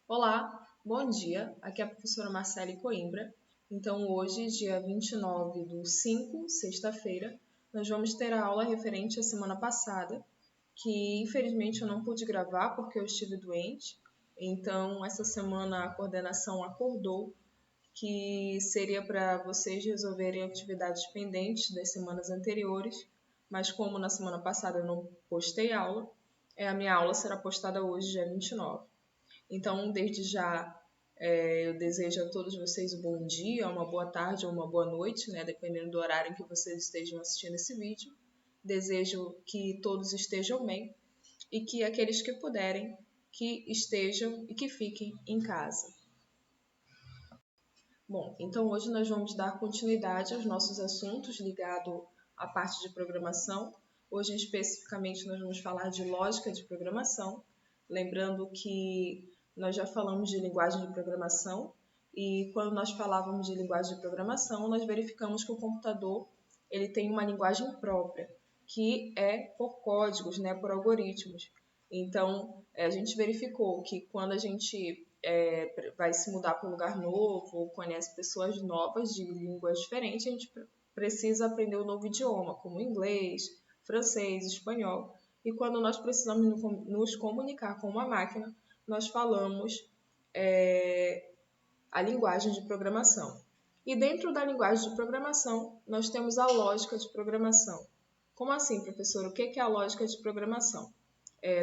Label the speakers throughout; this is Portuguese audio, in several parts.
Speaker 1: Olá, bom dia. Aqui é a professora Marcele Coimbra. Então, hoje, dia 29 do 5, sexta-feira, nós vamos ter a aula referente à semana passada, que infelizmente eu não pude gravar porque eu estive doente. Então, essa semana a coordenação acordou que seria para vocês resolverem atividades pendentes das semanas anteriores, mas como na semana passada eu não postei aula, a minha aula será postada hoje, dia 29. Então, desde já, eu desejo a todos vocês um bom dia, uma boa tarde ou uma boa noite, né, dependendo do horário em que vocês estejam assistindo esse vídeo. Desejo que todos estejam bem e que aqueles que puderem, que estejam e que fiquem em casa. Bom, então hoje nós vamos dar continuidade aos nossos assuntos ligados à parte de programação. Hoje, especificamente, nós vamos falar de lógica de programação. Lembrando que nós já falamos de linguagem de programação e quando nós falávamos de linguagem de programação, nós verificamos que o computador ele tem uma linguagem própria, que é por códigos, né, por algoritmos. Então, a gente verificou que quando a gente vai se mudar para um lugar novo ou conhece pessoas novas de línguas diferentes, a gente precisa aprender um novo idioma, como inglês, francês, espanhol. E quando nós precisamos nos comunicar com uma máquina, nós falamos a linguagem de programação. E dentro da linguagem de programação, nós temos a lógica de programação. Como assim, professor? O que é a lógica de programação?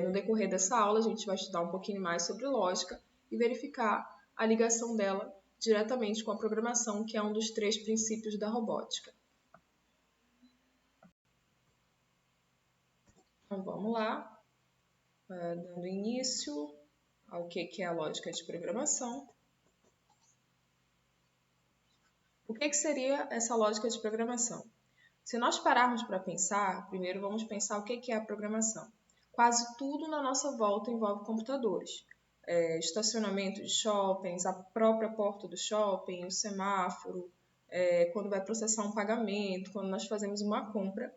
Speaker 1: No decorrer dessa aula, a gente vai estudar um pouquinho mais sobre lógica e verificar a ligação dela diretamente com a programação, que é um dos 3 princípios da robótica. Então, vamos lá, dando início ao que é a lógica de programação. O que seria essa lógica de programação? Se nós pararmos para pensar, primeiro vamos pensar o que é a programação. Quase tudo na nossa volta envolve computadores. Estacionamento de shoppings, a própria porta do shopping, o semáforo, quando vai processar um pagamento, quando nós fazemos uma compra,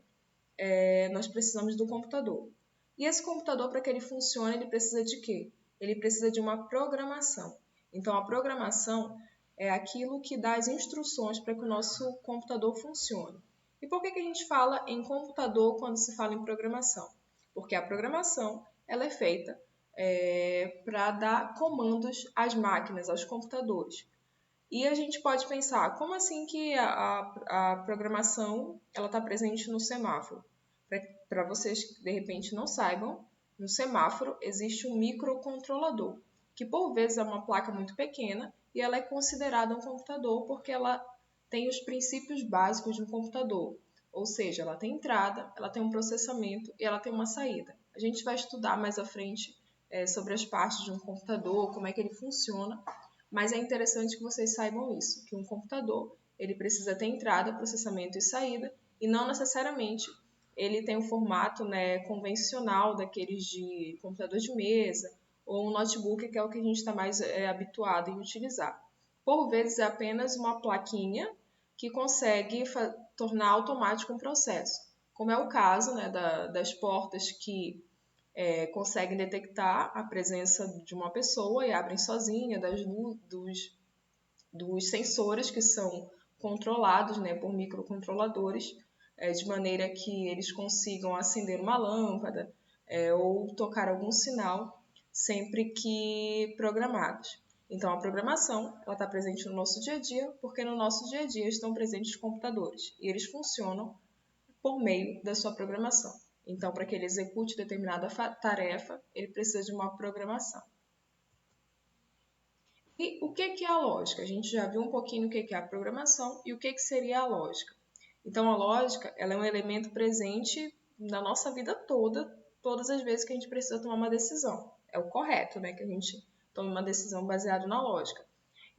Speaker 1: nós precisamos do computador. E esse computador, para que ele funcione, ele precisa de quê? Ele precisa de uma programação. Então, a programação é aquilo que dá as instruções para que o nosso computador funcione. E por que a gente fala em computador quando se fala em programação? Porque a programação ela é feita para dar comandos às máquinas, aos computadores. E a gente pode pensar, como assim que a programação ela está presente no semáforo? Para vocês que de repente não saibam, no semáforo existe um microcontrolador, que por vezes é uma placa muito pequena e ela é considerada um computador porque ela tem os princípios básicos de um computador. Ou seja, ela tem entrada, ela tem um processamento e ela tem uma saída. A gente vai estudar mais à frente sobre as partes de um computador, como é que ele funciona, mas é interessante que vocês saibam isso, que um computador ele precisa ter entrada, processamento e saída, e não necessariamente ele tem um formato, né, convencional daqueles de computador de mesa ou um notebook, que é o que a gente está mais habituado em utilizar. Por vezes é apenas uma plaquinha que consegue tornar automático um processo, como é o caso, né, das portas que conseguem detectar a presença de uma pessoa e abrem sozinha, dos sensores que são controlados, né, por microcontroladores, de maneira que eles consigam acender uma lâmpada ou tocar algum sinal sempre que programados. Então, a programação está presente no nosso dia a dia, porque no nosso dia a dia estão presentes os computadores e eles funcionam por meio da sua programação. Então, para que ele execute determinada tarefa, ele precisa de uma programação. E o que é a lógica? A gente já viu um pouquinho o que é a programação e o que seria a lógica. Então, a lógica ela é um elemento presente na nossa vida toda, todas as vezes que a gente precisa tomar uma decisão. É o correto, né? Que a gente tome uma decisão baseada na lógica.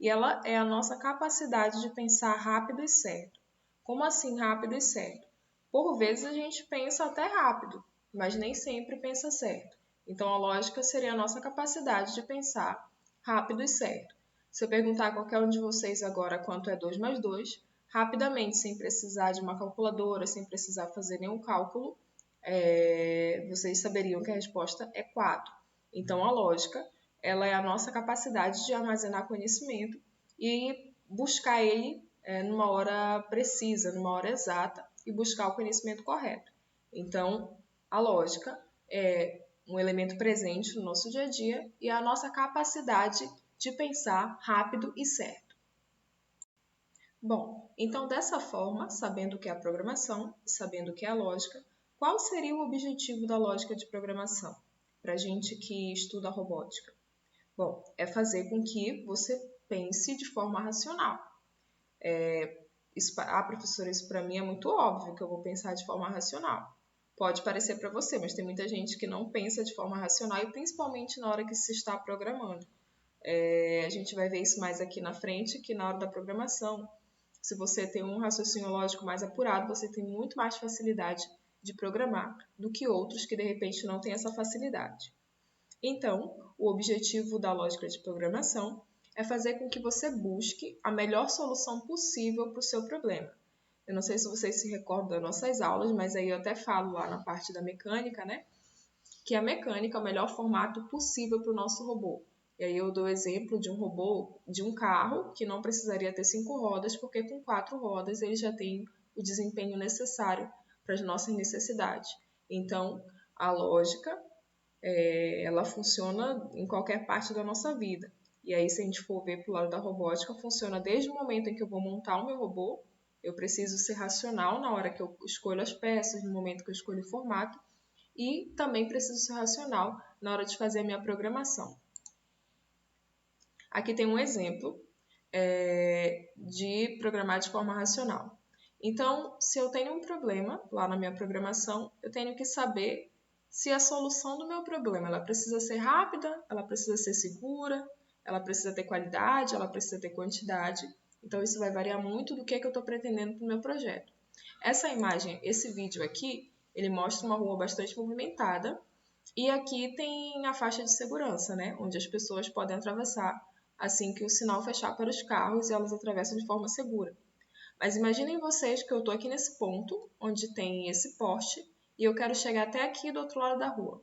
Speaker 1: E ela é a nossa capacidade de pensar rápido e certo. Como assim rápido e certo? Por vezes a gente pensa até rápido, mas nem sempre pensa certo. Então, a lógica seria a nossa capacidade de pensar rápido e certo. Se eu perguntar a qualquer um de vocês agora quanto é 2 mais 2, rapidamente, sem precisar de uma calculadora, sem precisar fazer nenhum cálculo, vocês saberiam que a resposta é 4. Então, a lógica ela é a nossa capacidade de armazenar conhecimento e buscar ele numa hora precisa, numa hora exata, e buscar o conhecimento correto. Então, a lógica é um elemento presente no nosso dia a dia e a nossa capacidade de pensar rápido e certo. Bom, então dessa forma, sabendo o que é a programação, sabendo o que é a lógica, qual seria o objetivo da lógica de programação para a gente que estuda robótica? Bom, é fazer com que você pense de forma racional. Professora, isso para mim é muito óbvio que eu vou pensar de forma racional. Pode parecer para você, mas tem muita gente que não pensa de forma racional e principalmente na hora que se está programando. A gente vai ver isso mais aqui na frente, que na hora da programação, se você tem um raciocínio lógico mais apurado, você tem muito mais facilidade de programar do que outros que de repente não têm essa facilidade. Então, o objetivo da lógica de programação é fazer com que você busque a melhor solução possível para o seu problema. Eu não sei se vocês se recordam das nossas aulas, mas aí eu até falo lá na parte da mecânica, né? Que a mecânica é o melhor formato possível para o nosso robô. E aí eu dou o exemplo de um robô, de um carro, que não precisaria ter 5 rodas, porque com 4 rodas ele já tem o desempenho necessário para as nossas necessidades. Então, a lógica, ela funciona em qualquer parte da nossa vida. E aí, se a gente for ver para o lado da robótica, funciona desde o momento em que eu vou montar o meu robô, eu preciso ser racional na hora que eu escolho as peças, no momento que eu escolho o formato, e também preciso ser racional na hora de fazer a minha programação. Aqui tem um exemplo de programar de forma racional. Então, se eu tenho um problema lá na minha programação, eu tenho que saber se a solução do meu problema ela precisa ser rápida, ela precisa ser segura, ela precisa ter qualidade, ela precisa ter quantidade. Então, isso vai variar muito do que eu estou pretendendo para o meu projeto. Essa imagem, esse vídeo aqui, ele mostra uma rua bastante movimentada e aqui tem a faixa de segurança, né, onde as pessoas podem atravessar assim que o sinal fechar para os carros e elas atravessam de forma segura. Mas imaginem vocês que eu estou aqui nesse ponto, onde tem esse poste, e eu quero chegar até aqui do outro lado da rua.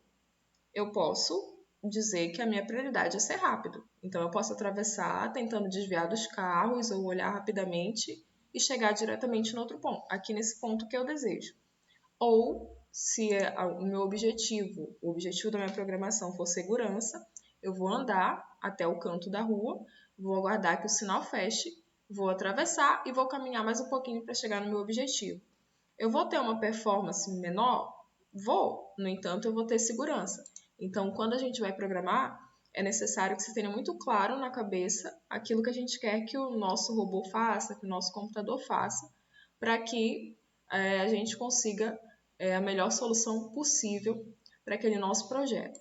Speaker 1: Eu posso dizer que a minha prioridade é ser rápido. Então, eu posso atravessar tentando desviar dos carros ou olhar rapidamente e chegar diretamente no outro ponto, aqui nesse ponto que eu desejo. Ou, se o meu objetivo, o objetivo da minha programação for segurança, eu vou andar até o canto da rua, vou aguardar que o sinal feche, vou atravessar e vou caminhar mais um pouquinho para chegar no meu objetivo. Eu vou ter uma performance menor? Vou, no entanto, eu vou ter segurança. Então, quando a gente vai programar, é necessário que você tenha muito claro na cabeça aquilo que a gente quer que o nosso robô faça, que o nosso computador faça, para que a gente consiga a melhor solução possível para aquele nosso projeto.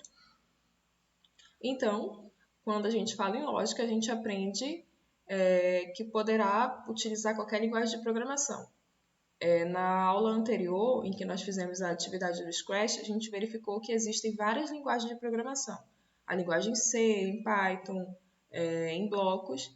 Speaker 1: Então, quando a gente fala em lógica, a gente aprende que poderá utilizar qualquer linguagem de programação. Na aula anterior, em que nós fizemos a atividade do Scratch, a gente verificou que existem várias linguagens de programação. A linguagem C, em Python, em blocos.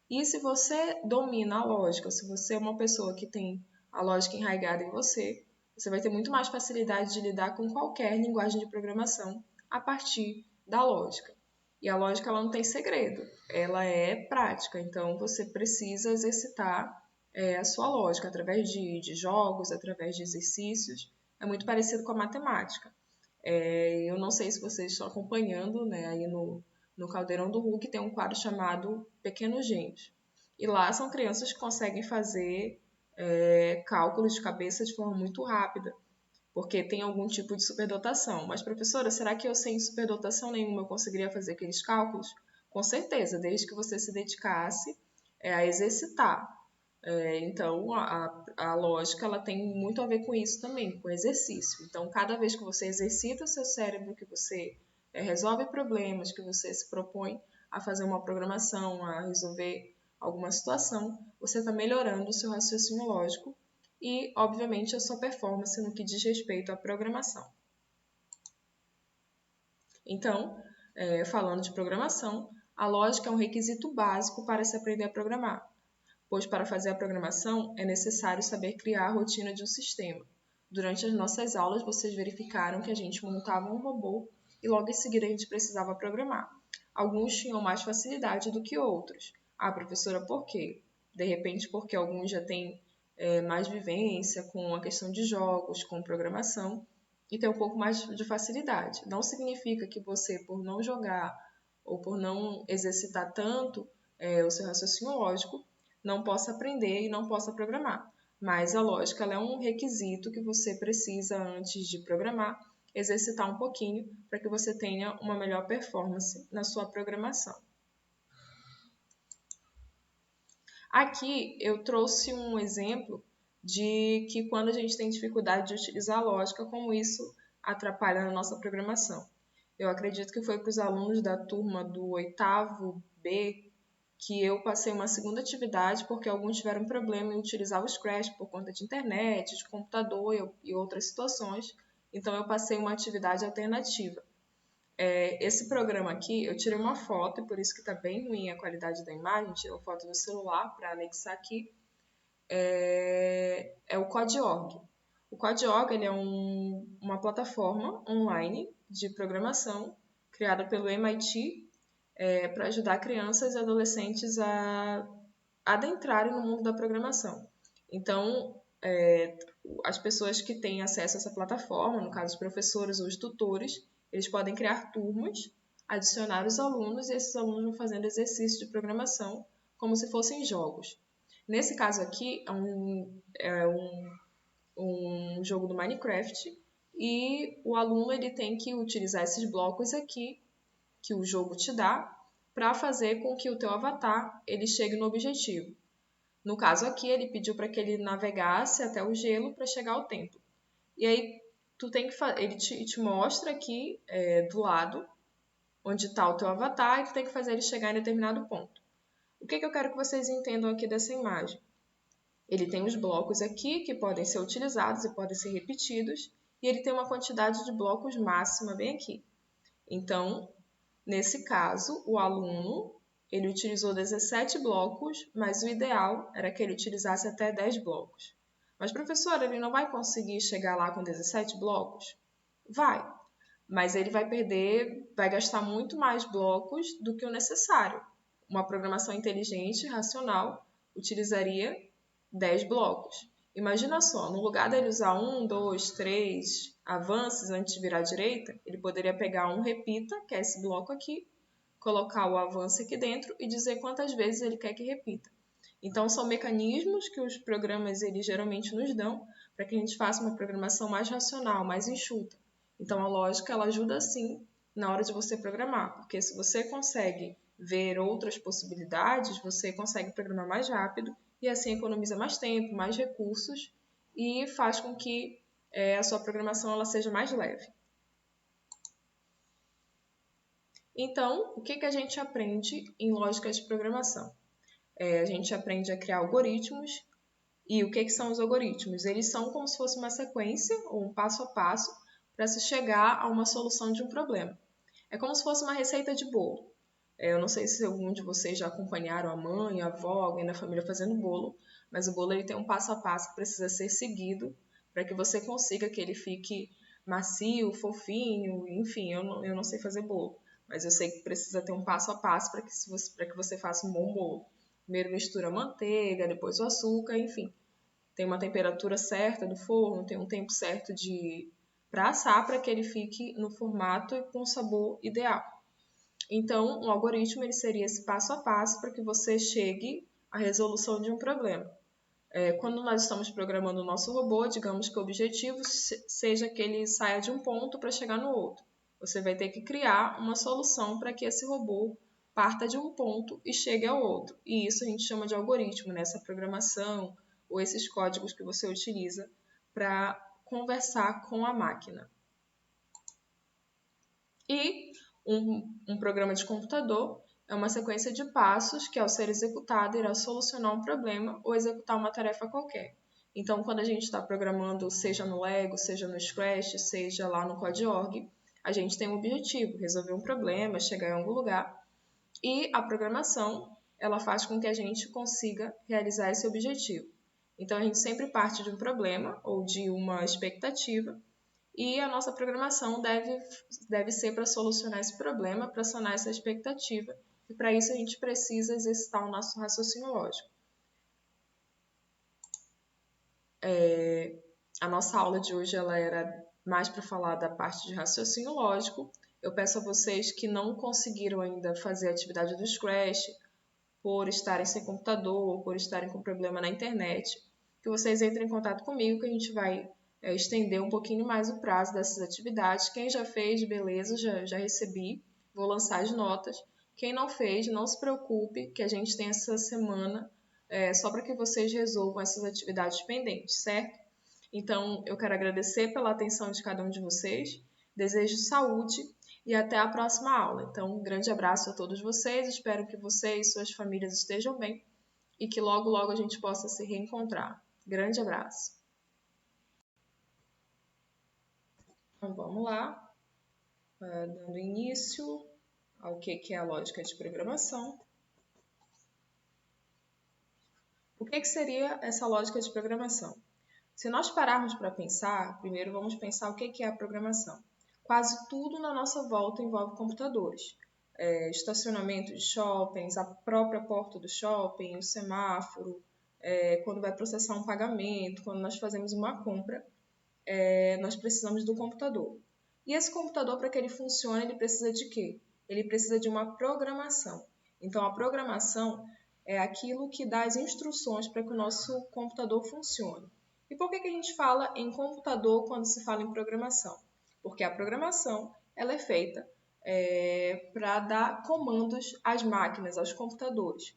Speaker 1: E se você domina a lógica, se você é uma pessoa que tem a lógica enraizada em você, você vai ter muito mais facilidade de lidar com qualquer linguagem de programação a partir da lógica. E a lógica ela não tem segredo, ela é prática, então você precisa exercitar a sua lógica através de jogos, através de exercícios. É muito parecido com a matemática. Eu não sei se vocês estão acompanhando, né, aí no Caldeirão do Hulk tem um quadro chamado Pequenos Gênios. E lá são crianças que conseguem fazer cálculos de cabeça de forma muito rápida, porque tem algum tipo de superdotação. Mas, professora, será que eu sem superdotação nenhuma eu conseguiria fazer aqueles cálculos? Com certeza, desde que você se dedicasse a exercitar. Então, a lógica ela tem muito a ver com isso também, com exercício. Então, cada vez que você exercita o seu cérebro, que você resolve problemas, que você se propõe a fazer uma programação, a resolver alguma situação, você está melhorando o seu raciocínio lógico e, obviamente, a sua performance no que diz respeito à programação. Então, falando de programação, a lógica é um requisito básico para se aprender a programar, pois para fazer a programação é necessário saber criar a rotina de um sistema. Durante as nossas aulas, vocês verificaram que a gente montava um robô e logo em seguida a gente precisava programar. alguns tinham mais facilidade do que outros. Ah, professora, por quê? De repente, porque alguns já têm mais vivência com a questão de jogos, com programação, e tem um pouco mais de facilidade. Não significa que você, por não jogar ou por não exercitar tanto o seu raciocínio lógico, não possa aprender e não possa programar. Mas a lógica ela é um requisito que você precisa, antes de programar, exercitar um pouquinho para que você tenha uma melhor performance na sua programação. Aqui eu trouxe um exemplo de que quando a gente tem dificuldade de utilizar a lógica, como isso atrapalha na nossa programação. Eu acredito que foi para os alunos da turma do 8º B que eu passei uma segunda atividade, porque alguns tiveram problema em utilizar o Scratch por conta de internet, de computador e outras situações. Então, eu passei uma atividade alternativa. Esse programa aqui, eu tirei uma foto, e por isso que está bem ruim a qualidade da imagem, tirei uma foto do celular para anexar aqui. É o Code.org. O Code.org ele é uma plataforma online de programação criada pelo MIT para ajudar crianças e adolescentes a adentrarem no mundo da programação. Então, as pessoas que têm acesso a essa plataforma, no caso os professores ou os tutores, eles podem criar turmas, adicionar os alunos e esses alunos vão fazendo exercícios de programação como se fossem jogos. Nesse caso aqui, é um jogo do Minecraft e o aluno ele tem que utilizar esses blocos aqui que o jogo te dá para fazer com que o teu avatar ele chegue no objetivo. No caso aqui, ele pediu para que ele navegasse até o gelo para chegar ao templo. E aí ele te mostra aqui do lado onde está o teu avatar e tu tem que fazer ele chegar em determinado ponto. O que eu quero que vocês entendam aqui dessa imagem? Ele tem os blocos aqui que podem ser utilizados e podem ser repetidos e ele tem uma quantidade de blocos máxima bem aqui. Então, nesse caso, o aluno ele utilizou 17 blocos, mas o ideal era que ele utilizasse até 10 blocos. Mas, professor, ele não vai conseguir chegar lá com 17 blocos? Vai, mas ele vai gastar muito mais blocos do que o necessário. Uma programação inteligente, racional, utilizaria 10 blocos. Imagina só, no lugar dele usar 1, 2, 3 avanços antes de virar à direita, ele poderia pegar um repita, que é esse bloco aqui, colocar o avanço aqui dentro e dizer quantas vezes ele quer que repita. Então, são mecanismos que os programas eles geralmente nos dão para que a gente faça uma programação mais racional, mais enxuta. Então, a lógica ela ajuda sim na hora de você programar, porque se você consegue ver outras possibilidades, você consegue programar mais rápido e assim economiza mais tempo, mais recursos e faz com que a sua programação ela seja mais leve. Então, o que a gente aprende em lógica de programação? A gente aprende a criar algoritmos. E o que são os algoritmos? Eles são como se fosse uma sequência ou um passo a passo para se chegar a uma solução de um problema. É como se fosse uma receita de bolo. Eu não sei se algum de vocês já acompanharam a mãe, a avó, alguém da família fazendo bolo, mas o bolo ele tem um passo a passo que precisa ser seguido para que você consiga que ele fique macio, fofinho, enfim, eu não sei fazer bolo, mas eu sei que precisa ter um passo a passo para que você faça um bom bolo. Primeiro mistura a manteiga, depois o açúcar, enfim. Tem uma temperatura certa do forno, tem um tempo certo para assar para que ele fique no formato e com o sabor ideal. Então, um algoritmo ele seria esse passo a passo para que você chegue à resolução de um problema. Quando nós estamos programando o nosso robô, digamos que o objetivo seja que ele saia de um ponto para chegar no outro. Você vai ter que criar uma solução para que esse robô parta de um ponto e chegue ao outro. E isso a gente chama de algoritmo, né? Essa programação ou esses códigos que você utiliza para conversar com a máquina. E um programa de computador é uma sequência de passos que, ao ser executado, irá solucionar um problema ou executar uma tarefa qualquer. Então, quando a gente está programando, seja no Lego, seja no Scratch, seja lá no Code.org, a gente tem um objetivo, resolver um problema, chegar em algum lugar. E a programação, ela faz com que a gente consiga realizar esse objetivo. Então, a gente sempre parte de um problema ou de uma expectativa e a nossa programação deve ser para solucionar esse problema, para sanar essa expectativa, e para isso a gente precisa exercitar o nosso raciocínio lógico. A nossa aula de hoje ela era mais para falar da parte de raciocínio lógico. Eu peço a vocês que não conseguiram ainda fazer a atividade do Scratch, por estarem sem computador ou por estarem com problema na internet, que vocês entrem em contato comigo, que a gente vai estender um pouquinho mais o prazo dessas atividades. Quem já fez, beleza, já recebi, vou lançar as notas. Quem não fez, não se preocupe, que a gente tem essa semana só para que vocês resolvam essas atividades pendentes, certo? Então, eu quero agradecer pela atenção de cada um de vocês, desejo saúde e até a próxima aula. Então, um grande abraço a todos vocês, espero que vocês e suas famílias estejam bem e que logo, logo a gente possa se reencontrar. Grande abraço! Então, vamos lá, dando início ao que é a lógica de programação. O que seria essa lógica de programação? Se nós pararmos para pensar, primeiro vamos pensar o que é a programação. Quase tudo na nossa volta envolve computadores. Estacionamento de shoppings, a própria porta do shopping, o semáforo, quando vai processar um pagamento, quando nós fazemos uma compra, nós precisamos do computador. E esse computador, para que ele funcione, ele precisa de quê? Ele precisa de uma programação. Então, a programação é aquilo que dá as instruções para que o nosso computador funcione. E por que a gente fala em computador quando se fala em programação? Porque a programação ela é feita para dar comandos às máquinas, aos computadores.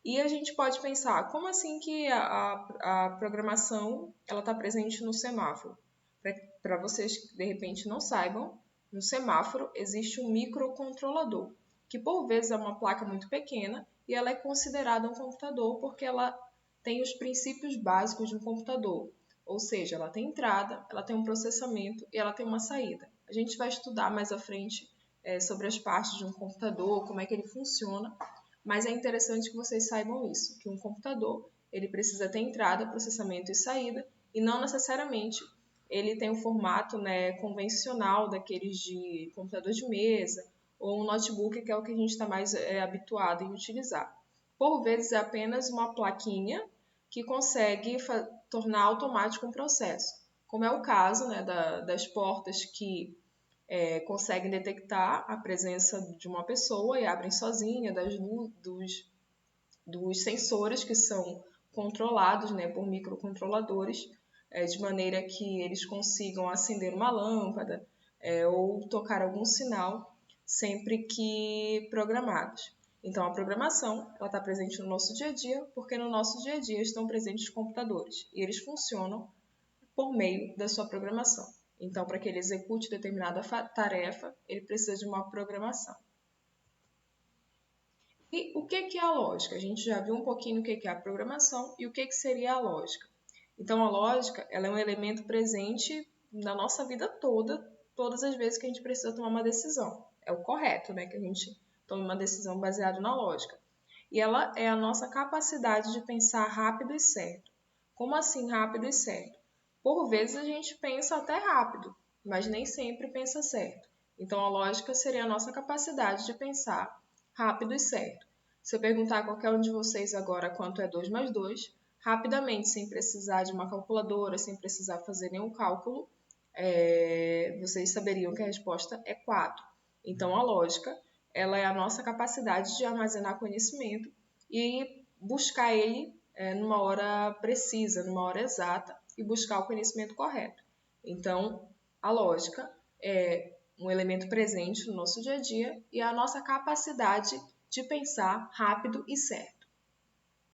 Speaker 1: E a gente pode pensar, como assim que a programação está presente no semáforo? Para vocês que de repente não saibam, no semáforo existe um microcontrolador, que por vezes é uma placa muito pequena e ela é considerada um computador porque ela tem os princípios básicos de um computador. Ou seja, ela tem entrada, ela tem um processamento e ela tem uma saída. A gente vai estudar mais à frente sobre as partes de um computador, como é que ele funciona, mas é interessante que vocês saibam isso, que um computador ele precisa ter entrada, processamento e saída, e não necessariamente ele tem um formato convencional daqueles de computador de mesa ou um notebook, que é o que a gente está mais habituado em utilizar. Por vezes é apenas uma plaquinha que consegue tornar automático um processo, como é o caso das portas que conseguem detectar a presença de uma pessoa e abrem sozinha, dos sensores que são controlados por microcontroladores, de maneira que eles consigam acender uma lâmpada ou tocar algum sinal sempre que programados. Então, a programação está presente no nosso dia a dia, porque no nosso dia a dia estão presentes os computadores e eles funcionam por meio da sua programação. Então, para que ele execute determinada tarefa, ele precisa de uma programação. E o que é a lógica? A gente já viu um pouquinho o que é a programação e o que seria a lógica. Então, a lógica ela é um elemento presente na nossa vida toda, todas as vezes que a gente precisa tomar uma decisão. É o correto, que a gente tome uma decisão baseada na lógica. E ela é a nossa capacidade de pensar rápido e certo. Como assim rápido e certo? Por vezes a gente pensa até rápido, mas nem sempre pensa certo. Então, a lógica seria a nossa capacidade de pensar rápido e certo. Se eu perguntar a qualquer um de vocês agora quanto é 2 mais 2, rapidamente, sem precisar de uma calculadora, sem precisar fazer nenhum cálculo, vocês saberiam que a resposta é 4. Então, a lógica ela é a nossa capacidade de armazenar conhecimento e buscar ele numa hora precisa, numa hora exata, e buscar o conhecimento correto. Então, a lógica é um elemento presente no nosso dia a dia e a nossa capacidade de pensar rápido e certo.